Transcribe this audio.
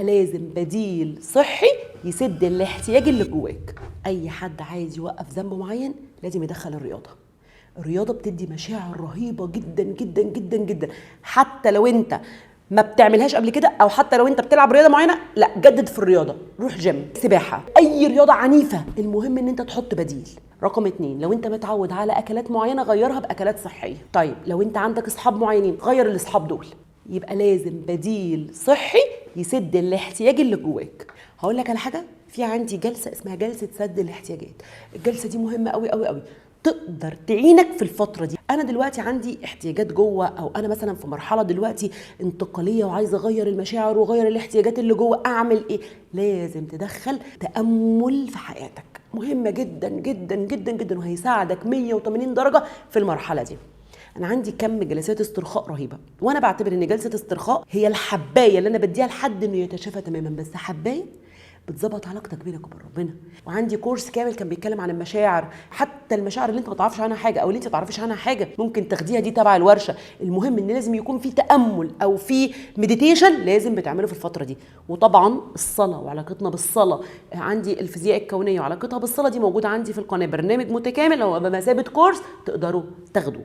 لازم بديل صحي يسد الاحتياج اللي جواك. اي حد عايز يوقف ذنب معين لازم يدخل الرياضه. الرياضه بتدي مشاعر رهيبه جدا جدا جدا جدا، حتى لو انت ما بتعملهاش قبل كده، او حتى لو انت بتلعب رياضه معينه، لا جدد في الرياضه، روح جيم، سباحه، اي رياضه عنيفه، المهم ان انت تحط بديل. رقم 2، لو انت متعود على اكلات معينه غيرها باكلات صحيه. طيب لو انت عندك اصحاب معينين غير الاصحاب دول. يبقى لازم بديل صحي يسد الاحتياج اللي جواك. هقول لك على حاجه، في عندي جلسه اسمها جلسه سد الاحتياجات. الجلسه دي مهمه قوي قوي قوي، تقدر تعينك في الفتره دي. انا دلوقتي عندي احتياجات جوه، او انا مثلا في مرحله دلوقتي انتقاليه وعايزه اغير المشاعر واغير الاحتياجات اللي جوه، اعمل ايه؟ لازم تدخل تامل في حياتك، مهمه جدا جدا جدا جدا، وهيساعدك 180 درجه في المرحله دي. انا عندي كم جلسات استرخاء رهيبه، وانا بعتبر ان جلسه استرخاء هي الحبايه اللي انا بديها لحد انه يتشافى تماما، بس حبايه بتظبط علاقتك بينك وبين ربنا. وعندي كورس كامل كان بيتكلم عن المشاعر، حتى المشاعر اللي انت ما تعرفش عنها حاجه او اللي انت ما تعرفش عنها حاجه ممكن تاخديها دي تبع الورشه. المهم ان لازم يكون في تامل او في مديتيشن لازم بتعمله في الفتره دي. وطبعا الصلاه وعلاقتنا بالصلاه، عندي الفيزياء الكونيه وعلاقتها بالصلاه دي موجوده عندي في القناه، برنامج متكامل هو بمثابه كورس تقدروا تاخدوه.